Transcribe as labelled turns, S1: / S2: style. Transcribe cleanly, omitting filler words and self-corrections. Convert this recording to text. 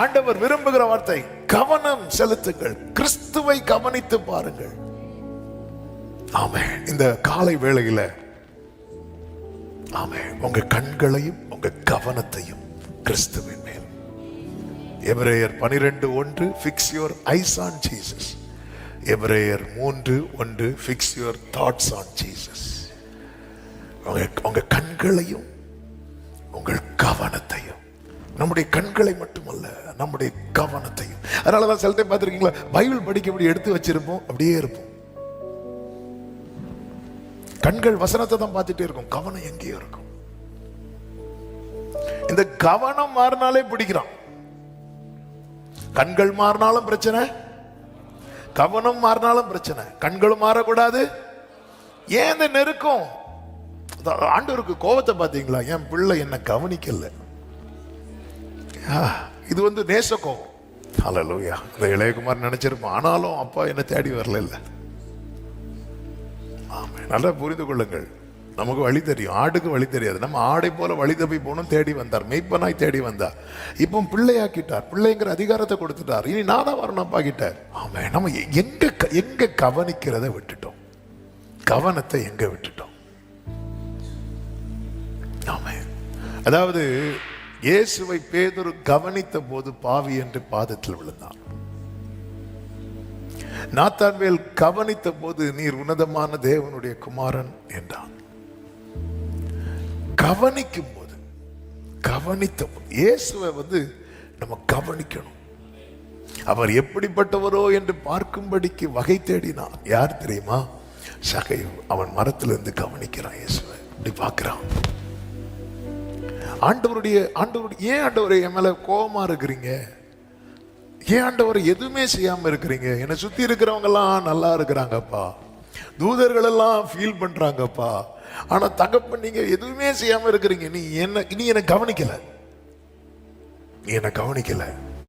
S1: ஆண்டவர் விரும்புகிற வார்த்தை கவனம் செலுத்துங்கள், கிறிஸ்துவை கவனித்து பாருங்கள். ஆமென். இந்த காலை வேளையில ஆமென், உங்க கண்களையும் உங்க கவனத்தையும் கிறிஸ்துவின் மேல். எபிரேயர் 12:1 fix your eyes on Jesus. எபிரேயர் 3:1 fix your thoughts on Jesus. உங்க கண்களையும் உங்கள் கவனத்தையும், நம்முடைய கண்களை மட்டுமல்ல நம்முடைய கவனத்தையும். அதனாலதான் சில டைம் பார்த்திருக்கீங்களா, பைபிள் படிக்க அப்படி எடுத்து வச்சிருப்போம், அப்படியே இருப்போம். கண்கள் வசனத்தை தான் பார்த்துட்டே இருக்கும், கவனம் எங்கேயோ இருக்கும். இந்த கவனம் மாறினாலே பிடிக்கிறான். கண்கள் மாறினாலும் பிரச்சனை, கவனம் மாறினாலும் பிரச்சனை. கண்களும் மாறக்கூடாது. ஏன் இந்த நெருக்கம்? ஆண்டவருக்கு கோபத்தை பார்த்தீங்களா? என் பிள்ளை என்ன கவனிக்கல. இது நேச கோபம். ஹல்லேலூயா. இந்த இளையகுமார் நினைச்சிருப்பான், ஆனாலும் அப்பா என்ன தேடி வரல. இல்ல, நல்லா புரிந்து கொள்ளுங்கள். நமக்கு வழி தெரியும், ஆடுக்கு வழி தெரியாது. நம்ம ஆடை போல வழி தப்பி போகணும், தேடி வந்தார், மெய்ப்பனாய் தேடி வந்தார். இப்போ பிள்ளையாக்கிட்டார், பிள்ளைங்கிற அதிகாரத்தை கொடுத்துட்டார். இனி நான் தான் வரணும் அப்பா கிட்ட. ஆமா, நம்ம எங்க கவனிக்கிறத விட்டுட்டோம், கவனத்தை எங்க விட்டுட்டோம். ஆமா, அதாவது இயேசுவை பேதுரு கவனித்த போது பாவி என்று பாதத்தில் விழுந்தான். நாத்தான்வேல் கவனித்த போது நீர் உன்னதமான தேவனுடைய குமாரன் என்றான். கவனிக்கும் போது, கவனித்த போது இயேசுவை நம்ம கவனிக்கணும். அவர் எப்படிப்பட்டவரோ என்று பார்க்கும்படிக்கு வகை தேடினான். யார் தெரியுமா? சகையு. அவன் மரத்திலிருந்து கவனிக்கிறான், இயேசுவை இப்படி பார்க்கிறான். ஆண்டவருடைய ஏன் ஆண்டவரை என் மேல கோபமா இருக்கிறீங்க? ஏன் ஆண்டவர் எதுவுமே செய்யாம இருக்கிறீங்க? என்னை சுத்தி இருக்கிறவங்க எல்லாம் நல்லா இருக்கிறாங்கப்பா, தூதர்கள் எல்லாம் ஃபீல் பண்றாங்கப்பா, ஆனா தகப்பன் நீங்க எதுவுமே செய்யாம இருக்கிறீங்க. நீ என்ன கவனிக்கல, நீ என்ன கவனிக்கல.